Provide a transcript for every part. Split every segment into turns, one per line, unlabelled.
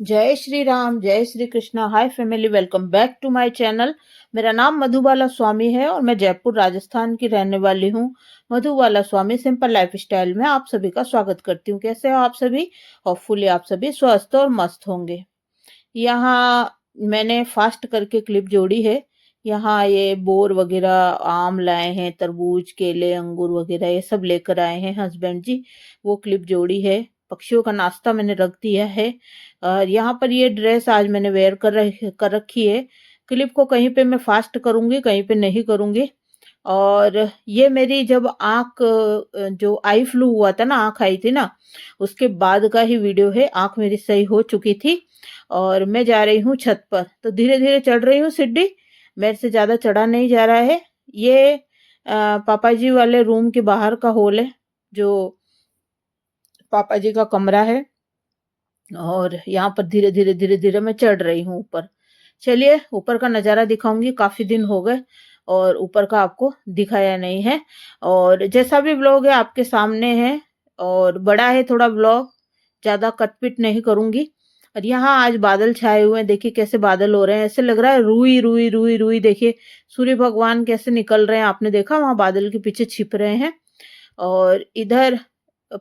जय श्री राम, जय Shri Krishna. Hi family, welcome back to my channel. मेरा नाम मधुबाला स्वामी है और मैं जयपुर राजस्थान की रहने वाली हूँ। मधुबाला स्वामी सिंपल लाइफ स्टाइल में आप सभी का स्वागत करती हूँ। कैसे हो आप सभी? होपफुली आप सभी स्वस्थ और मस्त होंगे। यहाँ मैंने फास्ट करके क्लिप जोड़ी है। यहाँ ये बोर वगैरह आम लाए हैं, तरबूज केले अंगूर वगैरह ये सब लेकर आए हैं हस्बैंड जी। वो क्लिप जोड़ी है। पक्षियों का नाश्ता मैंने रख दिया है। और यहाँ पर ये ड्रेस आज मैंने वेयर कर रखी है। क्लिप को कहीं पे मैं फास्ट करूंगी, कहीं पे नहीं करूंगी। और ये मेरी जब आंख जो आई फ्लू हुआ था ना, आंख आई थी ना, उसके बाद का ही वीडियो है। आंख मेरी सही हो चुकी थी और मैं जा रही हूँ छत पर। तो धीरे धीरे चढ़ रही हूँ सीढ़ी। मेरे से ज्यादा चढ़ा नहीं जा रहा है। ये पापा जी वाले रूम के बाहर का हॉल है, जो पापा जी का कमरा है। और यहाँ पर धीरे धीरे धीरे धीरे मैं चढ़ रही हूँ ऊपर। चलिए ऊपर का नजारा दिखाऊंगी। काफी दिन हो गए और ऊपर का आपको दिखाया नहीं है। और जैसा भी ब्लॉग है आपके सामने है, और बड़ा है थोड़ा ब्लॉग, ज्यादा कटपिट नहीं करूंगी। और यहाँ आज बादल छाए हुए हैं। देखिए कैसे बादल हो रहे हैं, ऐसे लग रहा है रुई रुई रुई रुई। देखिए सूर्य भगवान कैसे निकल रहे हैं, आपने देखा वहां बादल के पीछे छिप रहे हैं। और इधर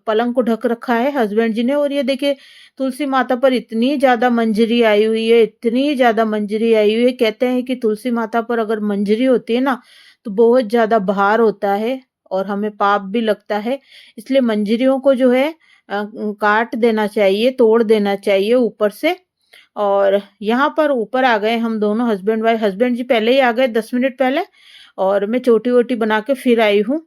पलंग को ढक रखा है हस्बैंड जी ने। और ये देखिए तुलसी माता पर इतनी ज्यादा मंजरी आई हुई है, इतनी ज्यादा मंजरी आई हुई है। कहते हैं कि तुलसी माता पर अगर मंजरी होती है ना, तो बहुत ज्यादा भार होता है और हमें पाप भी लगता है। इसलिए मंजरियों को जो है काट देना चाहिए, तोड़ देना चाहिए ऊपर से। और यहाँ पर ऊपर आ गए हम दोनों हस्बैंड वाइफ। हस्बैंड जी पहले ही आ गए 10 मिनट पहले, और मैं चोटी वोटी बना के फिर आई हूँ।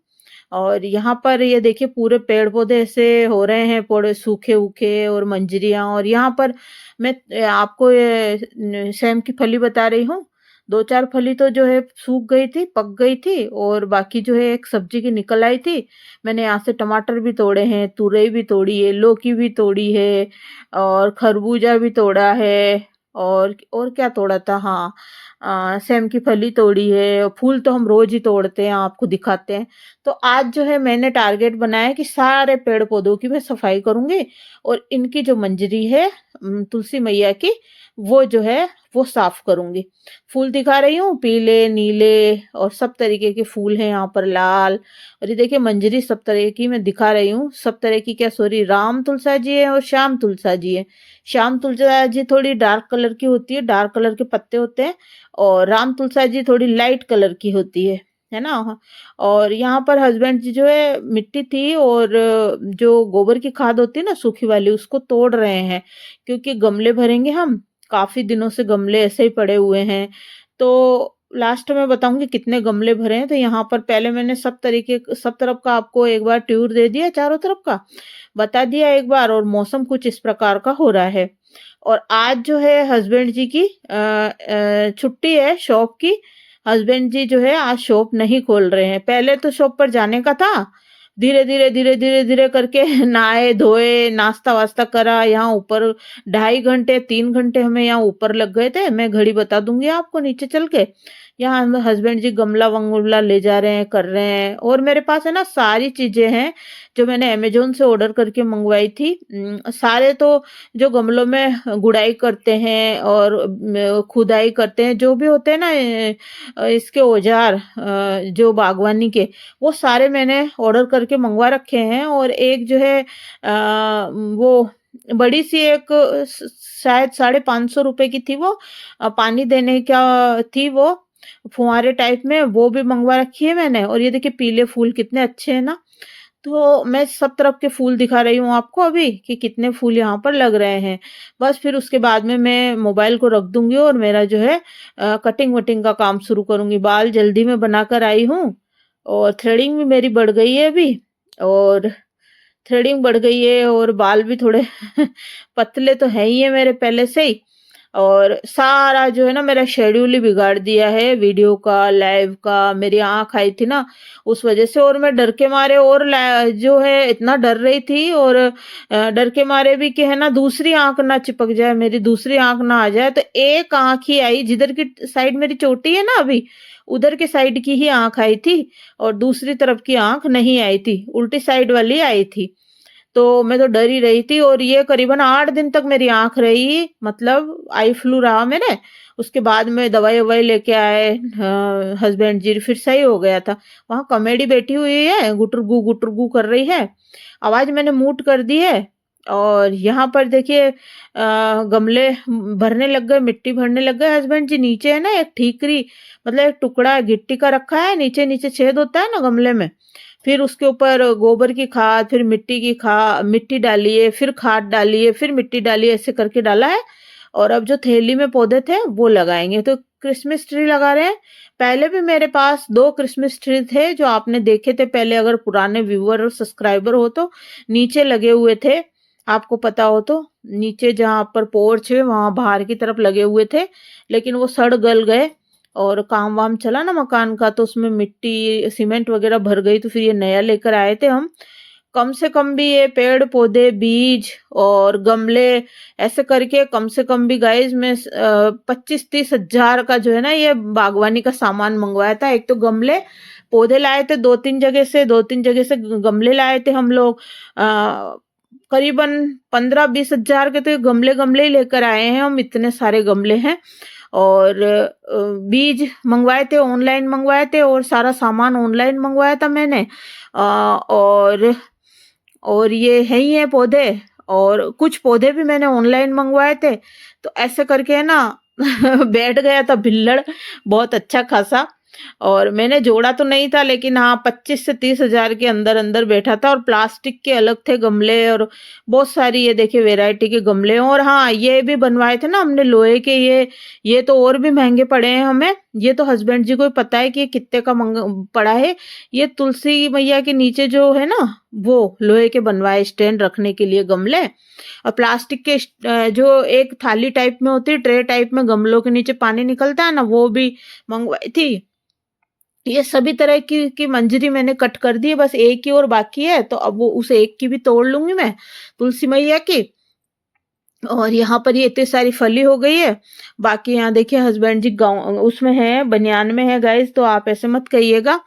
और यहाँ पर ये देखिए पूरे पेड़ पौधे ऐसे हो रहे हैं, पूरे सूखे उखे और मंजरियां। और यहाँ पर मैं आपको ये सेम की फली बता रही हूँ। दो चार फली तो जो है सूख गई थी, पक गई थी, और बाकी जो है एक सब्जी की निकल आई थी। मैंने यहाँ से टमाटर भी तोड़े हैं, तुरई भी तोड़ी है, लौकी भी तोड़ी है, और खरबूजा भी तोड़ा है। और क्या तोड़ा था, हाँ, सेम की फली तोड़ी है। और फूल तो हम रोज ही तोड़ते हैं, आपको दिखाते हैं। तो आज जो है मैंने टारगेट बनाया कि सारे पेड़ पौधों की मैं सफाई करूंगी, और इनकी जो मंजरी है तुलसी मैया की, वो जो है वो साफ करूंगी। फूल दिखा रही हूँ, पीले नीले और सब तरीके के फूल हैं यहाँ पर, लाल। और ये देखिए मंजरी सब तरह की मैं दिखा रही हूँ। सब तरह की क्या, सॉरी, राम तुलसा जी है और श्याम तुलसा जी है। श्याम तुलसा जी थोड़ी डार्क कलर की होती है, डार्क कलर के पत्ते होते हैं। और राम तुलसा जी थोड़ी लाइट कलर की होती है ना। और यहाँ पर हस्बैंड जी जो है मिट्टी थी और जो गोबर की खाद होती है ना सूखी वाली, उसको तोड़ रहे हैं। क्योंकि गमले भरेंगे हम, काफी दिनों से गमले ऐसे ही पड़े हुए हैं। तो लास्ट में बताऊंगी कितने गमले भरे हैं। तो यहाँ पर पहले मैंने सब तरफ का आपको एक बार टूर दे दिया, चारों तरफ का बता दिया एक बार। और मौसम कुछ इस प्रकार का हो रहा है। और आज जो है हस्बैंड जी की छुट्टी है शॉप की। हस्बैंड जी जो है आज शॉप नहीं खोल रहे हैं। पहले तो शॉप पर जाने का था, धीरे धीरे धीरे धीरे धीरे करके नहाए धोए, नाश्ता वास्ता करा। यहाँ ऊपर 2.5 घंटे 3 घंटे हमें यहाँ ऊपर लग गए थे। मैं घड़ी बता दूंगी आपको नीचे चल के। यहाँ हम हस्बैंड जी गमला वंगला ले जा रहे हैं, कर रहे हैं। और मेरे पास है ना सारी चीजें हैं जो मैंने अमेजोन से ऑर्डर करके मंगवाई थी। सारे तो जो गमलों में गुड़ाई करते हैं और खुदाई करते हैं, जो भी होते हैं ना इसके औजार, जो बागवानी के, वो सारे मैंने ऑर्डर करके मंगवा रखे हैं। और एक जो है वो बड़ी सी एक शायद 550 रुपए की थी वो, पानी देने का थी वो, फुहारे टाइप में, वो भी मंगवा रखी है मैंने। और ये देखिए पीले फूल कितने अच्छे हैं ना। तो मैं सब तरफ के फूल दिखा रही हूँ आपको अभी कि कितने फूल यहाँ पर लग रहे हैं। बस फिर उसके बाद में मैं मोबाइल को रख दूंगी और मेरा जो है कटिंग वटिंग का काम शुरू करूंगी। बाल जल्दी में बनाकर आई हूँ, और थ्रेडिंग भी मेरी बढ़ गई है अभी। और थ्रेडिंग बढ़ गई है और बाल भी थोड़े पतले तो है ही है मेरे पहले से ही। और सारा जो है ना मेरा शेड्यूल ही बिगाड़ दिया है, वीडियो का, लाइव का। मेरी आंख आई थी ना उस वजह से, और मैं डर के मारे और जो है इतना डर रही थी। और डर के मारे भी कि है ना दूसरी आंख ना चिपक जाए, मेरी दूसरी आंख ना आ जाए। तो एक आंख ही आई, जिधर की साइड मेरी चोटी है ना अभी, उधर के साइड की ही आंख आई थी। और दूसरी तरफ की आंख नहीं आई थी, उल्टी साइड वाली आई थी। तो मैं तो डर ही रही थी और ये करीबन 8 दिन तक मेरी आँख रही, मतलब आई फ्लू रहा मेरे। उसके बाद में दवाई-ववाई लेके आए हस्बैंड जी, फिर सही हो गया था। वहाँ कॉमेडी बैठी हुई है, गुटरगू कर रही है। आवाज़ मैंने म्यूट कर दी है और यहाँ पर देखिए गमले भरने लग गए, मिट्टी भरने लग गए हस्बैंड जी। नीचे है ना एक ठीकरी, मतलब एक टुकड़ा गिट्टी का रखा है, नीचे-नीचे छेद होता है ना गमले में। फिर उसके ऊपर गोबर की खाद, फिर मिट्टी डालिए, फिर खाद डालिए, फिर मिट्टी डालिए, ऐसे करके डाला है। और अब जो थैली में पौधे थे वो लगाएंगे। तो क्रिसमस ट्री लगा रहे हैं। पहले भी मेरे पास 2 क्रिसमस ट्री थे जो आपने देखे थे पहले, अगर पुराने व्यूअर और सब्सक्राइबर हो तो। नीचे लगे हुए थे, आपको पता हो तो। नीचे जहाँ पर पोर्च है वहां बाहर की तरफ लगे हुए थे, लेकिन वो सड़ गल गए और काम वाम चला ना मकान का, तो उसमें मिट्टी सीमेंट वगैरह भर गई, तो फिर ये नया लेकर आए थे हम। कम से कम भी ये पेड़ पौधे, बीज और गमले ऐसे करके कम से कम भी गाइस मैं 25-30 हजार का जो है ना ये बागवानी का सामान मंगवाया था। एक तो गमले, पौधे लाए थे 2-3 जगह से गमले लाए थे हम लोग। करीबन 15-20 हजार के तो ये गमले गमले ही लेकर आए हैं हम, इतने सारे गमले हैं। और बीज मंगवाए थे, ऑनलाइन मंगवाए थे, और सारा सामान ऑनलाइन मंगवाया था मैंने। और ये है ही है पौधे, और कुछ पौधे भी मैंने ऑनलाइन मंगवाए थे। तो ऐसे करके है ना बैठ गया था भिल्लड़ बहुत अच्छा खासा। और मैंने जोड़ा तो नहीं था, लेकिन हाँ 25 से 30 हजार के अंदर अंदर बैठा था। और प्लास्टिक के अलग थे गमले, और बहुत सारी ये देखिए वैरायटी के गमले। और हाँ ये भी बनवाए थे ना हमने लोहे के, ये तो और भी महंगे पड़े हैं हमें। ये तो हस्बैंड जी को ही पता है कि ये कितने का पड़ा है। ये तुलसी मैया के नीचे जो है ना वो लोहे के बनवाए, स्टैंड रखने के लिए गमले। और प्लास्टिक के जो एक थाली टाइप में होती है, ट्रे टाइप में गमलों के नीचे पानी निकलता है ना, वो भी मंगवाई थी। ये सभी तरह की मंजरी मैंने कट कर दी है, बस एक ही और बाकी है। तो अब वो उस एक की भी तोड़ लूंगी मैं, तुलसी मैया की। और यहाँ पर ये इतनी सारी फली हो गई है। बाकी यहाँ देखिए हस्बैंड जी गाँव उसमें है, बनियान में है गाइस, तो आप ऐसे मत कहिएगा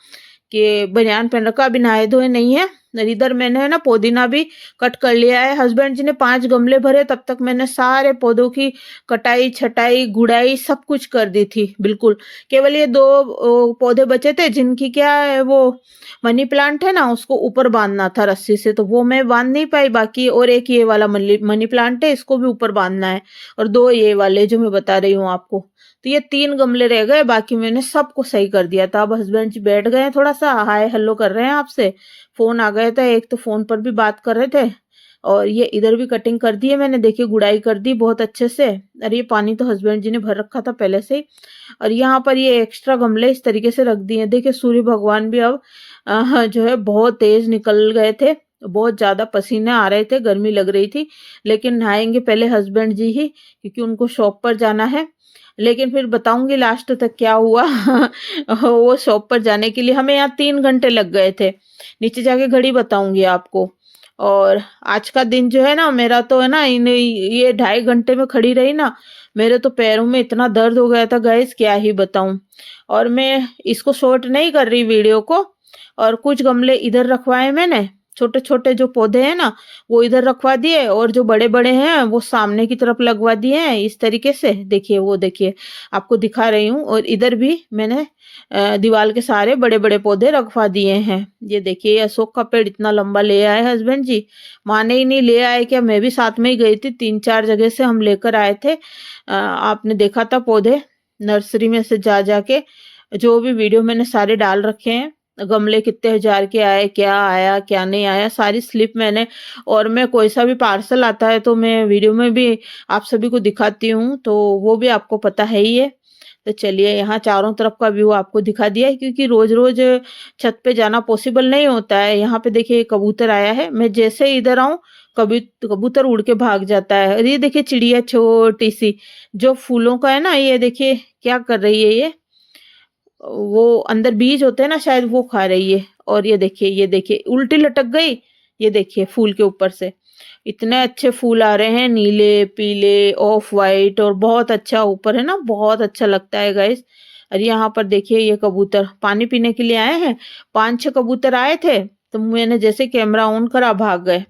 कि बनियान पहन रखा, अभी नहाए धोए नहीं है। और इधर मैंने है ना पुदीना भी कट कर लिया है। हस्बैंड जी ने 5 गमले भरे, तब तक मैंने सारे पौधों की कटाई छटाई गुड़ाई सब कुछ कर दी थी बिल्कुल। केवल ये 2 पौधे बचे थे जिनकी क्या है, वो मनी प्लांट है ना, उसको ऊपर बांधना था रस्सी से, तो वो मैं बांध नहीं पाई। बाकी और एक ये वाला मनी प्लांट है, इसको भी ऊपर बांधना है। और 2 ये वाले जो मैं बता रही हूँ आपको। तो ये 3 गमले रह गए, बाकी मैंने सबको सही कर दिया था। अब हस्बैंड जी बैठ गए हैं, थोड़ा सा हाय हेलो कर रहे हैं आपसे। फोन आ गया था एक, तो फोन पर भी बात कर रहे थे। और ये इधर भी कटिंग कर दी है मैंने, देखिए गुड़ाई कर दी बहुत अच्छे से। और ये पानी तो हस्बैंड जी ने भर रखा था पहले से ही। और यहाँ पर ये एक्स्ट्रा गमले इस तरीके से रख दिए। देखिए सूर्य भगवान भी अब जो है बहुत तेज निकल गए थे, बहुत ज्यादा पसीने आ रहे थे, गर्मी लग रही थी। लेकिन नहाएंगे पहले हस्बैंड जी ही, क्योंकि उनको शॉप पर जाना है। लेकिन फिर बताऊंगी लास्ट तक क्या हुआ। वो शॉप पर जाने के लिए हमें यहाँ 3 घंटे लग गए थे। नीचे जाके घड़ी बताऊंगी आपको। और आज का दिन जो है ना मेरा, तो है ना इन ये 2.5 घंटे में खड़ी रही ना, मेरे तो पैरों में इतना दर्द हो गया था गाइस, क्या ही बताऊं। और मैं इसको शॉर्ट नहीं कर रही वीडियो को। और कुछ गमले इधर रखवाए मैंने, छोटे छोटे जो पौधे हैं ना वो इधर रखवा दिए, और जो बड़े बड़े हैं वो सामने की तरफ लगवा दिए हैं इस तरीके से। देखिए वो देखिए आपको दिखा रही हूँ। और इधर भी मैंने दीवार के सारे बड़े बड़े पौधे रखवा दिए हैं। ये देखिए ये अशोक का पेड़ इतना लंबा ले आए हस्बैंड जी, माने ही नहीं, ले आए क्या, मैं भी साथ में ही गई थी, 3-4 जगह से हम लेकर आए थे। आपने देखा था पौधे नर्सरी में से जा जाके, जो भी वीडियो मैंने सारे डाल रखे हैं। गमले कितने हजार के आए, क्या आया क्या नहीं आया, सारी स्लिप मैंने। और मैं कोई सा भी पार्सल आता है तो मैं वीडियो में भी आप सभी को दिखाती हूँ, तो वो भी आपको पता है ही है। तो चलिए यहाँ चारों तरफ का व्यू आपको दिखा दिया है, क्योंकि रोज रोज छत पे जाना पॉसिबल नहीं होता है। यहाँ पे देखिए कबूतर आया है, मैं जैसे ही इधर आऊं कभी कबूतर उड़ के भाग जाता है। और ये देखिए चिड़िया छोटी सी जो फूलों का है ना, ये देखिए क्या कर रही है, ये वो अंदर बीज होते हैं ना शायद, वो खा रही है। और ये देखिए उल्टी लटक गई। ये देखिए फूल के ऊपर से इतने अच्छे फूल आ रहे हैं, नीले पीले ऑफ वाइट, और बहुत अच्छा ऊपर है ना, बहुत अच्छा लगता है गाइस। और यहाँ पर देखिए ये कबूतर पानी पीने के लिए आए हैं। 5-6 कबूतर आए थे, तो मैंने जैसे कैमरा ऑन करा भाग गए।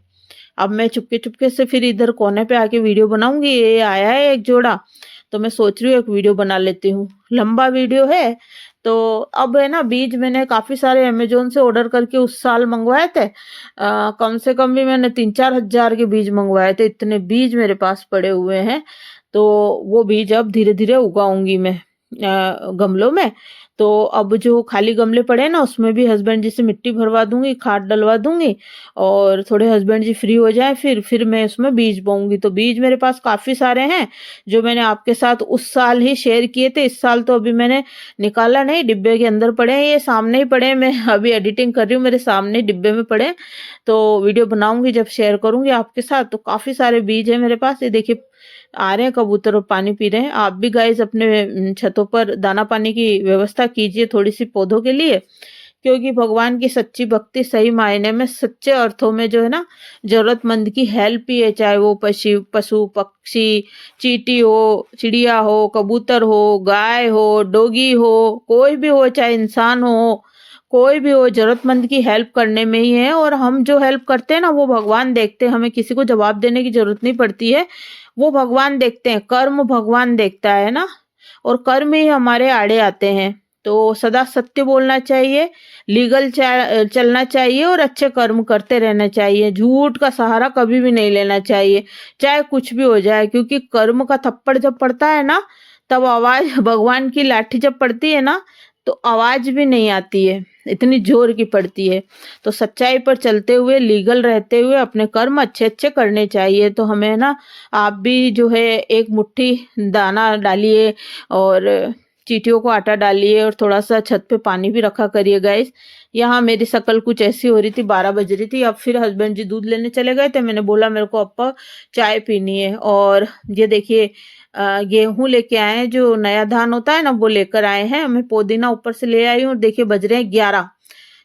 अब मैं चुपके चुपके से फिर इधर कोने पे आके वीडियो बनाऊंगी। ये आया है एक जोड़ा, तो मैं सोच रही हूँ एक वीडियो बना लेती हूँ। लंबा वीडियो है। तो अब है ना, बीज मैंने काफी सारे अमेजोन से ऑर्डर करके उस साल मंगवाए थे। कम से कम भी मैंने 3-4 हजार के बीज मंगवाए थे। इतने बीज मेरे पास पड़े हुए हैं। तो वो बीज अब धीरे धीरे उगाऊंगी मैं गमलों में। तो अब जो खाली गमले पड़े हैं ना, उसमें भी हस्बैंड जी से मिट्टी भरवा दूंगी, खाद डलवा दूंगी, और थोड़े हस्बैंड जी फ्री हो जाए फिर मैं उसमें बीज बोऊंगी। तो बीज मेरे पास काफी सारे हैं, जो मैंने आपके साथ उस साल ही शेयर किए थे। इस साल तो अभी मैंने निकाला नहीं, डिब्बे के अंदर पड़े हैं, ये सामने ही पड़े हैं। मैं अभी एडिटिंग कर रही हूँ, मेरे सामने डिब्बे में पड़े हैं। तो वीडियो बनाऊंगी जब शेयर करूंगी आपके साथ। तो काफी सारे बीज है मेरे पास। ये देखिए आ रहे हैं कबूतर और पानी पी रहे हैं। आप भी गाइस अपने छतों पर दाना पानी की व्यवस्था कीजिए थोड़ी सी पौधों के लिए, क्योंकि भगवान की सच्ची भक्ति सही मायने में सच्चे अर्थों में जो है ना, जरूरतमंद की हेल्प ही है। चाहे वो पशु पक्षी, चींटी हो, चिड़िया हो, कबूतर हो, गाय हो, डोगी हो, कोई भी हो, चाहे इंसान हो, कोई भी हो, जरूरतमंद की हेल्प करने में ही है। और हम जो हेल्प करते हैं ना, वो भगवान देखते हैं। हमें किसी को जवाब देने की जरूरत नहीं पड़ती है, वो भगवान देखते हैं। कर्म भगवान देखता है ना, और कर्म ही हमारे आड़े आते हैं। तो सदा सत्य बोलना चाहिए, लीगल चलना चाहिए, और अच्छे कर्म करते रहना चाहिए। झूठ का सहारा कभी भी नहीं लेना चाहिए, चाहे कुछ भी हो जाए। क्योंकि कर्म का थप्पड़ जब पड़ता है ना, तब आवाज, भगवान की लाठी जब पड़ती है ना, तो आवाज भी नहीं आती है, इतनी जोर की पड़ती है। तो सच्चाई पर चलते हुए, लीगल रहते हुए अपने कर्म अच्छे अच्छे करने चाहिए। तो हमें ना, आप भी जो है एक मुट्ठी दाना डालिए, और चींटियों को आटा डालिए, और थोड़ा सा छत पे पानी भी रखा करिए गाइस। यहाँ मेरी शक्ल कुछ ऐसी हो रही थी, 12 बज रही थी। अब फिर हस्बैंड जी दूध लेने चले गए थे। मैंने बोला मेरे को अब चाय पीनी है। और ये देखिए गेहूं लेके आए हैं, जो नया धान होता है ना, वो लेकर आए हैं। मैं पुदीना ऊपर से ले आई हूँ। देखिए बज रहे हैं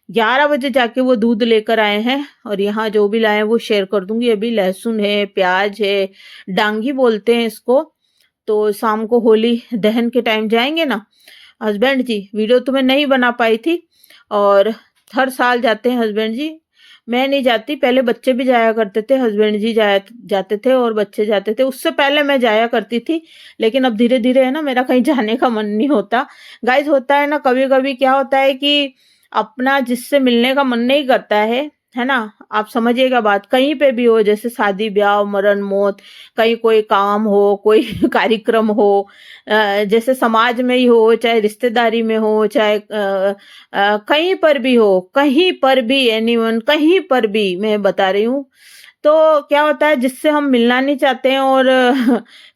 11 बजे जाके वो दूध लेकर आए हैं। और यहाँ जो भी लाए हैं वो शेयर कर दूंगी। अभी लहसुन है, प्याज है, डांगी बोलते हैं इसको। तो शाम को होली दहन के टाइम जाएंगे ना हस्बैंड जी। वीडियो तो मैं नहीं बना पाई थी, और हर साल जाते हैं हस्बैंड जी, मैं नहीं जाती। पहले बच्चे भी जाया करते थे, हस्बैंड जी जाते थे और बच्चे जाते थे। उससे पहले मैं जाया करती थी, लेकिन अब धीरे धीरे है ना, मेरा कहीं जाने का मन नहीं होता। गाइस होता है ना, कभी कभी क्या होता है कि अपना जिससे मिलने का मन नहीं करता है ना। आप समझिएगा बात, कहीं पे भी हो, जैसे शादी ब्याह, मरण मौत, कहीं कोई काम हो, कोई कार्यक्रम हो, जैसे समाज में ही हो, चाहे रिश्तेदारी में हो, चाहे कहीं पर भी हो, कहीं पर भी, एनीवन, कहीं पर भी मैं बता रही हूँ। तो क्या होता है, जिससे हम मिलना नहीं चाहते हैं, और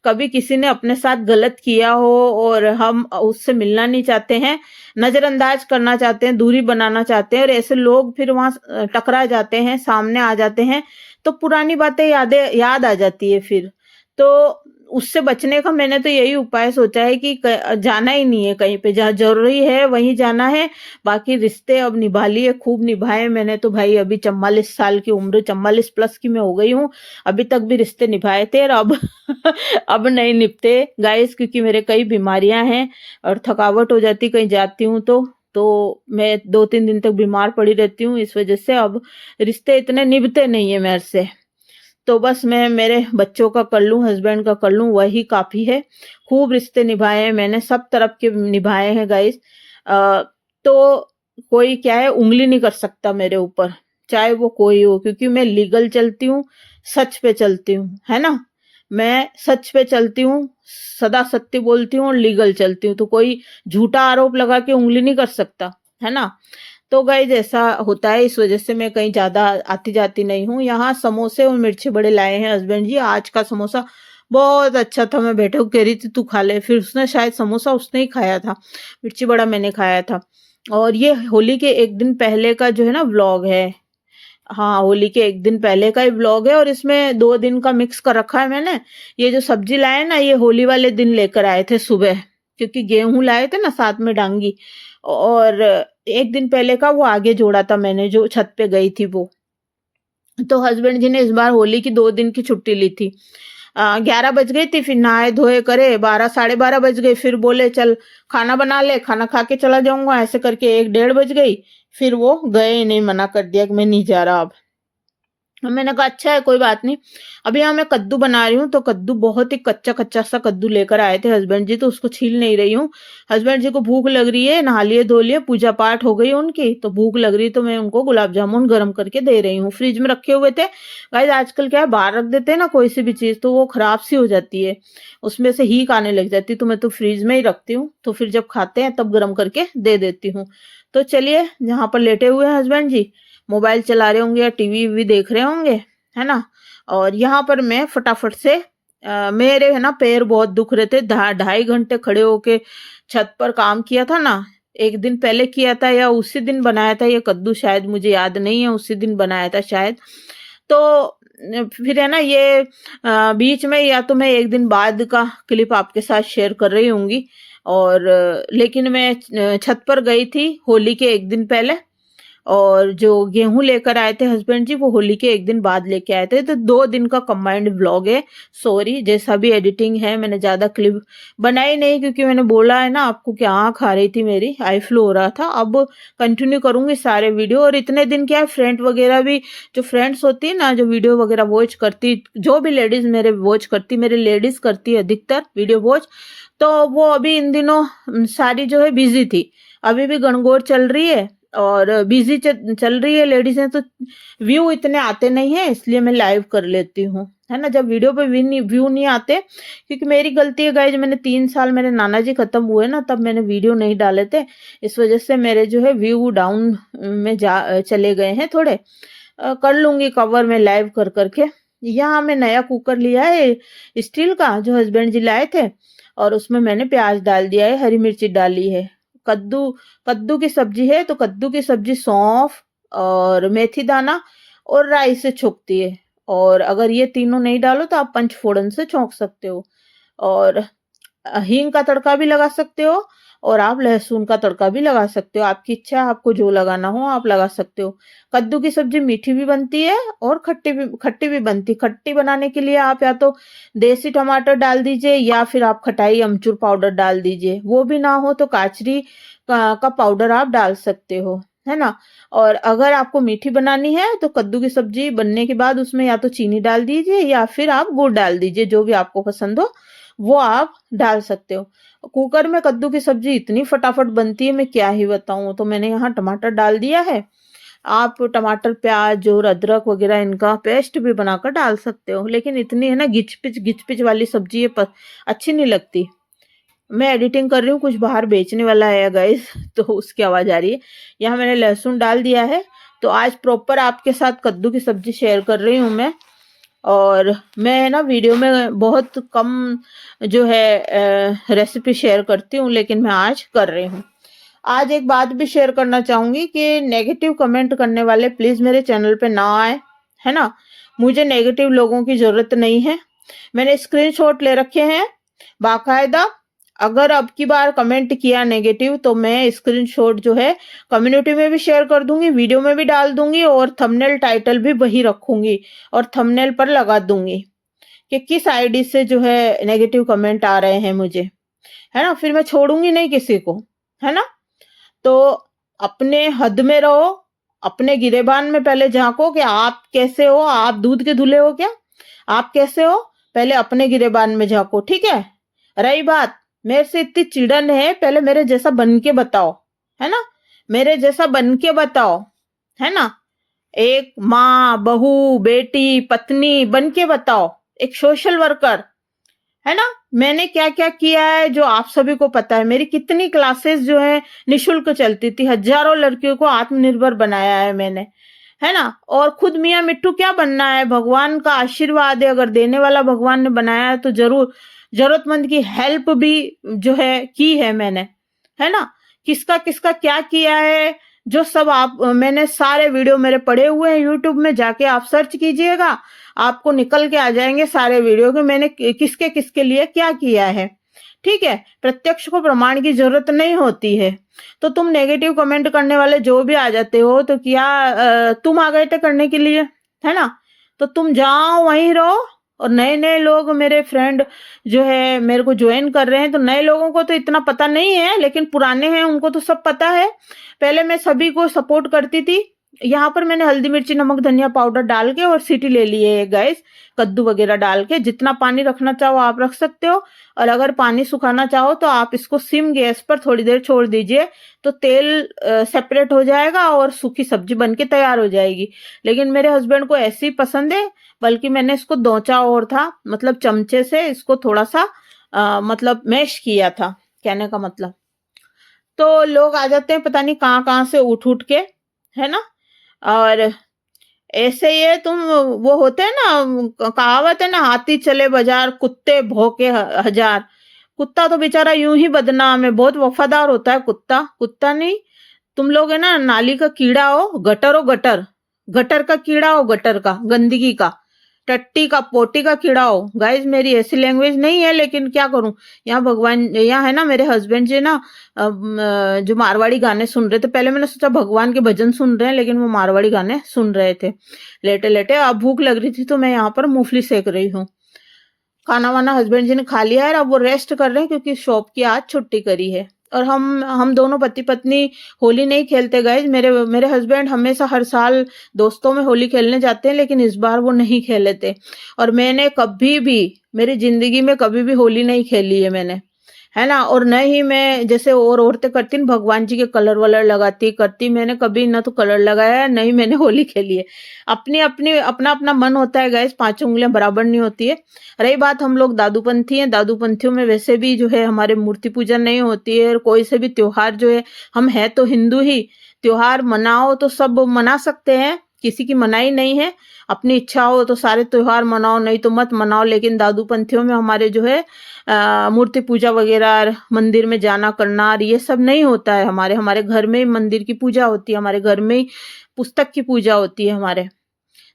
कभी किसी ने अपने साथ गलत किया हो और हम उससे मिलना नहीं चाहते हैं, नजरअंदाज करना चाहते हैं, दूरी बनाना चाहते हैं, और ऐसे लोग फिर वहां टकरा जाते हैं, सामने आ जाते हैं, तो पुरानी बातें याद आ जाती है फिर। तो उससे बचने का मैंने तो यही उपाय सोचा है कि जाना ही नहीं है कहीं पे। जहाँ जरूरी है वहीं जाना है। बाकी रिश्ते अब निभा लिए, खूब निभाए मैंने तो भाई। अभी 44 साल की उम्र, 44 प्लस की मैं हो गई हूँ, अभी तक भी रिश्ते निभाए थे। और अब अब नहीं निभते गाइस, क्योंकि मेरे कई बीमारियां हैं और थकावट हो जाती कहीं जाती हूँ तो मैं 2-3 दिन तक बीमार पड़ी रहती हूँ। इस वजह से अब रिश्ते इतने निभते नहीं है मेरे से। तो बस मैं मेरे बच्चों का कर लूं, हस्बैंड का कर लूं, वही काफी है। खूब रिश्ते निभाए हैं मैंने, सब तरफ के निभाए हैं गाइस। तो कोई क्या है, उंगली नहीं कर सकता मेरे ऊपर, चाहे वो कोई हो, क्योंकि मैं लीगल चलती हूँ, सच पे चलती हूँ, है ना। मैं सच पे चलती हूँ, सदा सत्य बोलती हूँ और लीगल चलती हूँ। तो कोई झूठा आरोप लगा के उंगली नहीं कर सकता, है ना। तो गाइज ऐसा होता है, इस वजह से मैं कहीं ज्यादा आती जाती नहीं हूँ। यहाँ समोसे और मिर्ची बड़े लाए हैं हस्बैंड जी। आज का समोसा बहुत अच्छा था, मैं बैठे कह रही थी तू खा ले, फिर उसने शायद समोसा उसने ही खाया था, मिर्ची बड़ा मैंने खाया था। और ये होली के एक दिन पहले का जो है ना व्लॉग है। हाँ, होली के एक दिन पहले का ही व्लॉग है, और इसमें 2 दिन का मिक्स कर रखा है मैंने। ये जो सब्जी लाए ना, ये होली वाले दिन लेकर आए थे सुबह, क्योंकि गेहूं लाए थे ना साथ में डांगी। और एक दिन पहले का वो आगे जोड़ा था मैंने, जो छत पे गई थी वो। तो हस्बैंड जी ने इस बार होली की 2 दिन की छुट्टी ली थी। 11 बज गई थी, फिर नहाए धोए करे, 12 साढ़े 12 बज गए। फिर बोले चल खाना बना ले, खाना खा के चला जाऊंगा। ऐसे करके 1-1:30 बज गई। फिर वो गए ही नहीं, मना कर दिया कि मैं नहीं जा रहा अब। मैंने कहा अच्छा है, कोई बात नहीं। अभी यहाँ मैं कद्दू बना रही हूँ, तो कद्दू बहुत ही कच्चा कच्चा सा कद्दू लेकर आए थे हस्बैंड जी, तो उसको छील नहीं रही हूँ। हस्बैंड जी को भूख लग रही है, नहा लिए धो लिए, पूजा पाठ हो गई उनकी, तो भूख लग रही है, तो मैं उनको गुलाब जामुन गर्म करके दे रही हूँ। फ्रिज में रखे हुए थे गाइस, आजकल क्या है, बाहर रख देते हैं ना कोई सी भी चीज, तो वो खराब सी हो जाती है, उसमें से हीक आने लग जाती है, तो मैं तो फ्रिज में ही रखती हूँ, तो फिर जब खाते हैं तब गर्म करके दे देती हूँ। तो चलिए, यहाँ पर लेटे हुए हैं हस्बैंड जी, मोबाइल चला रहे होंगे या टीवी वी देख रहे होंगे, है ना। और यहाँ पर मैं फटाफट से मेरे है ना पैर बहुत दुख रहे थे, 2.5 घंटे खड़े होके छत पर काम किया था ना, एक दिन पहले किया था या उसी दिन बनाया था ये कद्दू, शायद मुझे याद नहीं है, उसी दिन बनाया था शायद। तो फिर है ना ये बीच में या तो मैं एक दिन बाद का क्लिप आपके साथ शेयर कर रही होंगी, और लेकिन मैं छत पर गई थी होली के एक दिन पहले, और जो गेहूं लेकर आए थे हस्बैंड जी, वो होली के एक दिन बाद लेके आए थे, तो 2 दिन का कंबाइंड व्लॉग है। सॉरी, जैसा भी एडिटिंग है, मैंने ज्यादा क्लिप बनाई नहीं, क्योंकि मैंने बोला है ना आपको कि आँख आ रही थी मेरी, आई फ्लू हो रहा था। अब कंटिन्यू करूंगी सारे वीडियो, और इतने दिन क्या है, फ्रेंड वगैरह भी, जो फ्रेंड्स होती है ना, जो वीडियो वगैरह वॉच करती, जो भी लेडीज मेरे वॉच करती, मेरे लेडीज करती है अधिकतर वीडियो वॉच, तो वो अभी इन दिनों सारी जो है बिजी थी, अभी भी गणगौर चल रही है और बिजी चल रही है लेडीज है, तो व्यू इतने आते नहीं है, इसलिए मैं लाइव कर लेती हूँ, है ना। जब वीडियो पे व्यू नहीं आते, क्योंकि मेरी गलती है गाइज, मैंने 3 साल मेरे नाना जी खत्म हुए ना, तब मैंने वीडियो नहीं डाले थे, इस वजह से मेरे जो है व्यू डाउन में चले गए हैं थोड़े। कर लूंगी कवर में लाइव कर करके। यहाँ मैं नया कुकर लिया है स्टील का, जो हस्बैंड जी लाए थे, और उसमें मैंने प्याज डाल दिया है, हरी मिर्ची डाली है। कद्दू कद्दू की सब्जी है, तो कद्दू की सब्जी सौंफ और मेथी दाना और राई से छोकती है, और अगर ये तीनों नहीं डालो तो आप पंचफोड़न से छोंक सकते हो, और हींग का तड़का भी लगा सकते हो, और आप लहसुन का तड़का भी लगा सकते हो, आपकी इच्छा, आपको जो लगाना हो आप लगा सकते हो। कद्दू की सब्जी मीठी भी बनती है और खट्टी भी बनती है। खट्टी बनाने के लिए आप या तो देसी टमाटर डाल दीजिए, या फिर आप खटाई अमचूर पाउडर डाल दीजिए, वो भी ना हो तो काचरी का पाउडर आप डाल सकते हो, है ना। और अगर आपको मीठी बनानी है तो कद्दू की सब्जी बनने के बाद उसमें या तो चीनी डाल दीजिए, या फिर आप गुड़ डाल दीजिए, जो भी आपको पसंद हो वो आप डाल सकते हो। कुकर में कद्दू की सब्जी इतनी फटाफट बनती है, मैं क्या ही बताऊं। तो मैंने यहाँ टमाटर डाल दिया है, आप टमाटर प्याज और अदरक वगैरह इनका पेस्ट भी बनाकर डाल सकते हो, लेकिन इतनी है ना घिच पिच वाली सब्जी है, अच्छी नहीं लगती। मैं एडिटिंग कर रही हूँ, कुछ बाहर बेचने वाला है गाइस, तो उसकी आवाज आ रही है। यहाँ मैंने लहसुन डाल दिया है। तो आज प्रॉपर आपके साथ कद्दू की सब्जी शेयर कर रही हूँ मैं, और मैं ना वीडियो में बहुत कम जो है रेसिपी शेयर करती हूँ, लेकिन मैं आज कर रही हूँ। आज एक बात भी शेयर करना चाहूंगी कि नेगेटिव कमेंट करने वाले प्लीज मेरे चैनल पे ना आए, है ना। मुझे नेगेटिव लोगों की जरूरत नहीं है। मैंने स्क्रीनशॉट ले रखे हैं बाकायदा। अगर अब की बार कमेंट किया नेगेटिव, तो मैं स्क्रीनशॉट जो है कम्युनिटी में भी शेयर कर दूंगी, वीडियो में भी डाल दूंगी, और थंबनेल टाइटल भी वही रखूंगी, और थंबनेल पर लगा दूंगी कि किस आईडी से जो है नेगेटिव कमेंट आ रहे हैं मुझे, है ना। फिर मैं छोड़ूंगी नहीं किसी को, है ना। तो अपने हद में रहो, अपने गिरेबान में पहले झांको कि आप कैसे हो, आप दूध के धुले हो क्या, आप कैसे हो, पहले अपने गिरेबान में झांको, ठीक है। रही बात मेरे से इतनी चिड़न है, पहले मेरे जैसा बन के बताओ, है ना, मेरे जैसा बन के बताओ, है ना। एक माँ, बहू, बेटी, पत्नी बन के बताओ, एक सोशल वर्कर, है ना। मैंने क्या क्या किया है जो आप सभी को पता है। मेरी कितनी क्लासेस जो है निशुल्क चलती थी, हजारों लड़कियों को आत्मनिर्भर बनाया है मैंने, है ना। और खुद मियाँ मिट्टू क्या बनना है, भगवान का आशीर्वाद है, अगर देने वाला भगवान ने बनाया है तो जरूर जरूरतमंद की हेल्प भी जो है की है मैंने, है ना। किसका किसका क्या किया है, जो सब आप, मैंने सारे वीडियो मेरे पड़े हुए हैं यूट्यूब में, जाके आप सर्च कीजिएगा, आपको निकल के आ जाएंगे सारे वीडियो के मैंने किसके किसके लिए क्या किया है, ठीक है। प्रत्यक्ष को प्रमाण की जरूरत नहीं होती है। तो तुम नेगेटिव कमेंट करने वाले जो भी आ जाते हो, तो क्या तुम आ गए थे करने के लिए, है ना। तो तुम जाओ वहीं रहो, और नए नए लोग मेरे फ्रेंड जो है मेरे को ज्वाइन कर रहे हैं, तो नए लोगों को तो इतना पता नहीं है, लेकिन पुराने हैं उनको तो सब पता है। पहले मैं सभी को सपोर्ट करती थी, यहाँ पर मैंने हल्दी मिर्ची नमक धनिया पाउडर डाल के और सीटी ले ली है गैस, कद्दू वगैरह डाल के। जितना पानी रखना चाहो आप रख सकते हो, और अगर पानी सुखाना चाहो तो आप इसको सिम गैस पर थोड़ी देर छोड़ दीजिए, तो तेल सेपरेट हो जाएगा और सूखी सब्जी बन के तैयार हो जाएगी। लेकिन मेरे हस्बैंड को ऐसी पसंद है, बल्कि मैंने इसको दोचा और था, मतलब चमचे से इसको थोड़ा सा मतलब मैश किया था, कहने का मतलब। तो लोग आ जाते हैं पता नहीं कहाँ कहाँ से उठ उठ के, है ना। और ऐसे ही है, तुम वो होते हैं ना, कहावत है ना, हाथी चले बाजार कुत्ते भौंके हजार। कुत्ता तो बेचारा यूं ही बदनाम है, बहुत वफादार होता है कुत्ता। कुत्ता नहीं, तुम लोग है ना नाली का कीड़ा हो, गटर हो, गटर गटर का कीड़ा हो, गटर का, गंदगी का, टट्टी का, पोटी का कीड़ा हो। गाइज मेरी ऐसी लैंग्वेज नहीं है, लेकिन क्या करूं, यहाँ भगवान, यहाँ है ना मेरे हस्बैंड जी ना जो मारवाड़ी गाने सुन रहे थे। पहले मैंने सोचा भगवान के भजन सुन रहे हैं, लेकिन वो मारवाड़ी गाने सुन रहे थे लेटे लेटे। अब भूख लग रही थी तो मैं यहाँ पर मूंगफली सेक रही हूँ। खाना वाना हस्बैंड जी ने खा लिया है, अब वो रेस्ट कर रहे हैं क्योंकि शॉप की आज छुट्टी करी है। और हम दोनों पति पत्नी होली नहीं खेलते गए। मेरे मेरे हस्बैंड हमेशा हर साल दोस्तों में होली खेलने जाते हैं, लेकिन इस बार वो नहीं खेले थे। और मैंने कभी भी मेरी जिंदगी में कभी भी होली नहीं खेली है मैंने, है ना। और न ही मैं जैसे और औरतें करती न भगवान जी के कलर वलर लगाती करती, मैंने कभी न तो कलर लगाया है, न ही मैंने होली खेली है। अपनी अपनी अपना अपना मन होता है गैस, पांचों उंगलियां बराबर नहीं होती है। रही बात हम लोग दादूपंथी हैं, दादूपंथियों में वैसे भी जो है हमारे मूर्ति पूजा नहीं होती है। और कोई से भी त्योहार जो है, हम है तो हिंदू ही, त्योहार मनाओ तो सब मना सकते हैं, किसी की मनाही नहीं है। अपनी इच्छा हो तो सारे त्योहार मनाओ, नहीं तो मत मनाओ। लेकिन दादूपंथियों में हमारे जो है मूर्ति पूजा वगैरह, मंदिर में जाना करना, ये सब नहीं होता है। हमारे हमारे घर में ही मंदिर की पूजा होती है, हमारे घर में ही पुस्तक की पूजा होती है, हमारे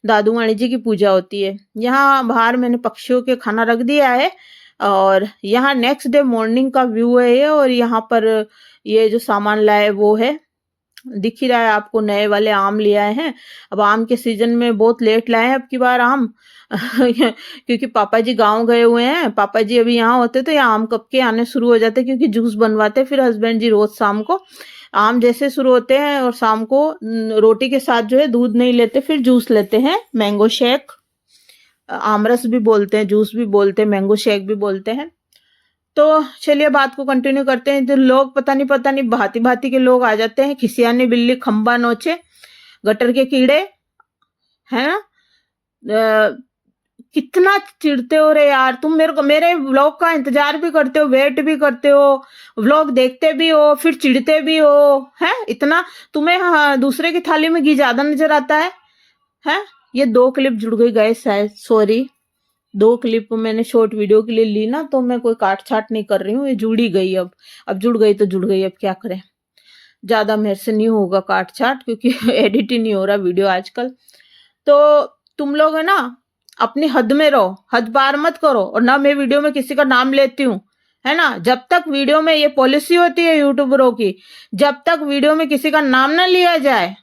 दादू वाणी जी की पूजा होती है। यहाँ बाहर मैंने पक्षियों के खाना रख दिया है, और यहाँ नेक्स्ट डे मॉर्निंग का व्यू है ये। और यहाँ पर ये जो सामान लाए वो है, दिख ही रहा है आपको, नए वाले आम ले आए हैं। अब आम के सीजन में बहुत लेट लाए हैं अब की बार आम क्योंकि पापा जी गांव गए हुए हैं। पापा जी अभी यहाँ होते तो यहाँ आम कब के आने शुरू हो जाते, क्योंकि जूस बनवाते फिर हस्बैंड जी रोज शाम को। आम जैसे शुरू होते हैं और शाम को रोटी के साथ जो है दूध नहीं लेते, फिर जूस लेते हैं, मैंगो शेक, आमरस भी बोलते हैं, जूस भी बोलते हैं, मैंगो शेक भी बोलते हैं। तो चलिए बात को कंटिन्यू करते हैं। जो लोग पता नहीं भांति भांति के लोग आ जाते हैं, खिसियानी बिल्ली खंबा नोचे, गटर के कीड़े, है ना। कितना चिढ़ते हो रे यार तुम, मेरे को मेरे व्लॉग का इंतजार भी करते हो, वेट भी करते हो, व्लॉग देखते भी हो, फिर चिढ़ते भी हो, है इतना तुम्हें। हाँ, दूसरे की थाली में घी ज्यादा नजर आता है। ये 2 क्लिप जुड़ गई गए शायद, सॉरी। 2 क्लिप मैंने शॉर्ट वीडियो के लिए ली ना, तो मैं कोई काट छाट नहीं कर रही हूँ, ये जुड़ी गई। अब जुड़ गई तो जुड़ गई, अब क्या करें। ज्यादा मेरे से नहीं होगा काट छाट, क्योंकि एडिट ही नहीं हो रहा वीडियो आजकल। तो तुम लोग है ना अपनी हद में रहो, हद पार मत करो। और ना मैं वीडियो में किसी का नाम लेती हूँ, है ना। जब तक वीडियो में, ये पॉलिसी होती है यूट्यूबरों की, जब तक वीडियो में किसी का नाम ना लिया जाए,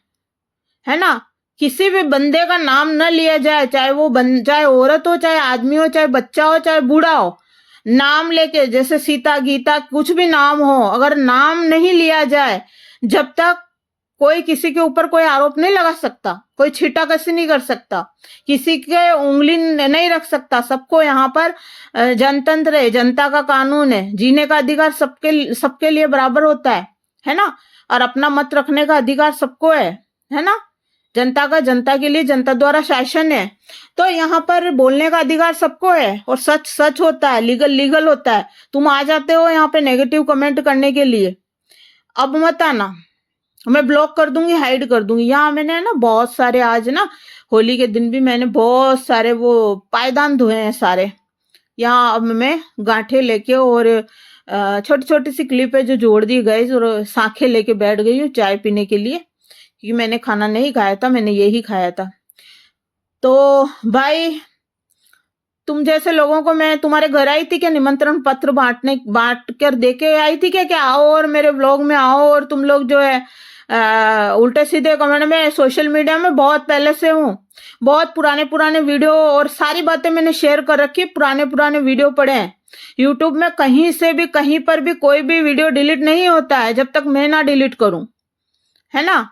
है ना, किसी भी बंदे का नाम न लिया जाए, चाहे वो चाहे औरत हो, चाहे आदमी हो, चाहे बच्चा हो, चाहे बूढ़ा हो, नाम लेके, जैसे सीता गीता कुछ भी नाम हो, अगर नाम नहीं लिया जाए, जब तक कोई किसी के ऊपर कोई आरोप नहीं लगा सकता, कोई छीटाकशी नहीं कर सकता, किसी के उंगली नहीं रख सकता। सबको यहाँ पर जनतंत्र है, जनता का कानून है, जीने का अधिकार सबके लिए बराबर होता है ना। और अपना मत रखने का अधिकार सबको है ना। जनता का जनता के लिए, जनता द्वारा शासन है। तो यहाँ पर बोलने का अधिकार सबको है, और सच सच होता है, लीगल लीगल होता है। तुम आ जाते हो यहाँ पे नेगेटिव कमेंट करने के लिए, अब मत आना, मैं ब्लॉक कर दूंगी, हाइड कर दूंगी। यहाँ मैंने ना बहुत सारे, आज ना होली के दिन भी मैंने बहुत सारे वो पायदान धोए हैं सारे। यहाँ अब मैं गांठे लेके और छोटी छोटी सी क्लिप है जो जोड़ दी गई, और सांखें लेके बैठ गई हूँ चाय पीने के लिए, क्योंकि मैंने खाना नहीं खाया था, मैंने यही खाया था। तो भाई तुम जैसे लोगों को मैं तुम्हारे घर आई थी क्या, निमंत्रण पत्र बांट कर देके आई थी क्या आओ और मेरे व्लॉग में आओ। और तुम लोग जो है उल्टे सीधे कमेंट में, सोशल मीडिया में बहुत पहले से हूँ, बहुत पुराने वीडियो और सारी बातें मैंने शेयर कर रखी, पुराने वीडियो पड़े हैं यूट्यूब में। कहीं से भी, कहीं पर भी कोई भी वीडियो डिलीट नहीं होता है जब तक मैं ना डिलीट करूं, है ना।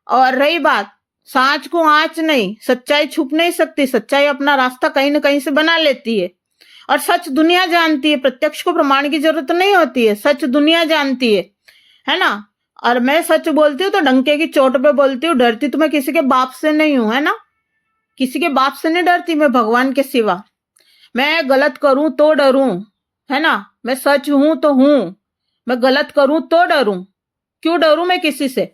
और रही बात सांच को आंच नहीं, सच्चाई छुप नहीं सकती, सच्चाई अपना रास्ता कहीं ना कहीं से बना लेती है। और सच दुनिया जानती है, प्रत्यक्ष को प्रमाण की जरूरत नहीं होती है, सच दुनिया जानती है ना। और मैं सच बोलती हूँ तो डंके की चोट पे बोलती हूँ, डरती तो मैं किसी के बाप से नहीं हूं, है ना। किसी के बाप से नहीं डरती मैं, भगवान के सिवा। मैं गलत करूं तो डरूं, है ना। मैं सच हूं तो हूं, मैं गलत करूं तो डरूं, क्यों डरूं मैं किसी से।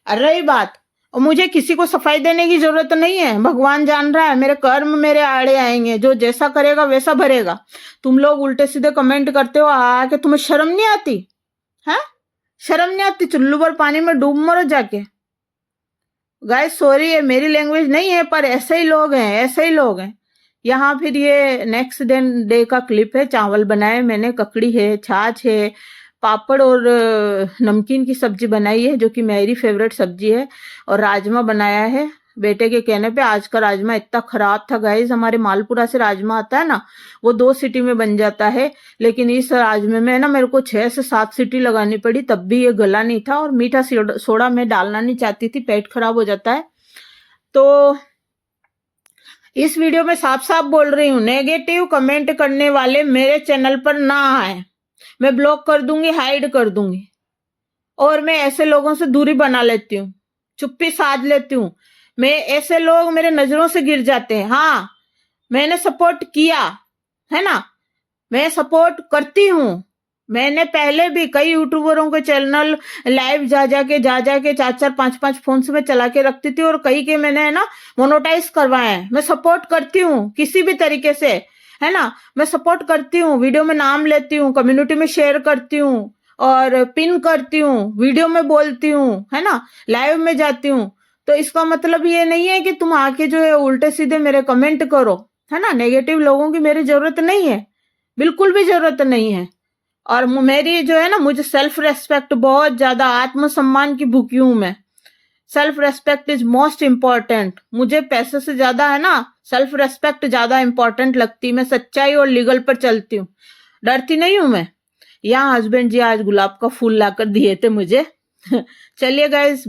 और रही बात, और मुझे किसी को सफाई देने की जरूरत नहीं है, भगवान जान रहा है मेरे कर्म मेरे आड़े आएंगे, जो जैसा करेगा वैसा भरेगा। तुम लोग उल्टे सीधे कमेंट करते हो आके, तुम्हें शर्म नहीं आती है? शर्म नहीं आती? चुल्लू पर पानी में डूब मरो जाके। गाइस सॉरी, ये मेरी लैंग्वेज नहीं है, पर ऐसे ही लोग हैं, ऐसे ही लोग हैं यहाँ। फिर ये नेक्स्ट डे का क्लिप है, चावल बनाए मैंने, ककड़ी है, छाछ है, पापड़ और नमकीन की सब्जी बनाई है जो कि मेरी फेवरेट सब्जी है, और राजमा बनाया है बेटे के कहने पे। आज का राजमा इतना खराब था गाइस, हमारे मालपुरा से राजमा आता है ना, वो 2 सीटी में बन जाता है, लेकिन इस राजमे में ना मेरे को 6 से 7 सीटी लगानी पड़ी, तब भी ये गला नहीं था। और मीठा सोडा मैं डालना नहीं चाहती थी, पेट खराब हो जाता है। तो इस वीडियो में साफ साफ बोल रही हूँ, नेगेटिव कमेंट करने वाले मेरे चैनल पर ना आए, मैं ब्लॉक कर दूंगी, हाइड कर दूंगी। और मैं ऐसे लोगों से दूरी बना लेती हूँ, चुप्पी साध लेती हूँ। मैं ऐसे लोग मेरे नजरों से गिर जाते हैं। हाँ, मैंने सपोर्ट किया है ना, मैं सपोर्ट करती हूँ। मैंने पहले भी कई यूट्यूबरों के चैनल लाइव जा जाके 4-4 5-5 फोन से मैं चला के रखती थी, और कई के मैंने है ना मोनोटाइज करवाए हैं। मैं सपोर्ट करती हूँ किसी भी तरीके से, है ना। मैं सपोर्ट करती हूँ, वीडियो में नाम लेती हूँ, कम्युनिटी में शेयर करती हूँ, और पिन करती हूँ, वीडियो में बोलती हूँ, है ना, लाइव में जाती हूँ। तो इसका मतलब ये नहीं है कि तुम आके जो है उल्टे सीधे मेरे कमेंट करो, है ना। नेगेटिव लोगों की मेरी जरूरत नहीं है, बिल्कुल भी जरूरत नहीं है। और मेरी जो है ना, मुझे सेल्फ रेस्पेक्ट बहुत ज्यादा, आत्मसम्मान की भूखी हूं मैं। Self respect is most important. मुझे पैसे से ज्यादा है ना सेल्फ रेस्पेक्ट ज्यादा इंपॉर्टेंट लगती। मैं सच्चाई और लीगल पर चलती हूँ, डरती नहीं हूं मैं। यहाँ हस्बैंड जी आज गुलाब का फूल लाकर दिए थे मुझे। चलिए गाइस।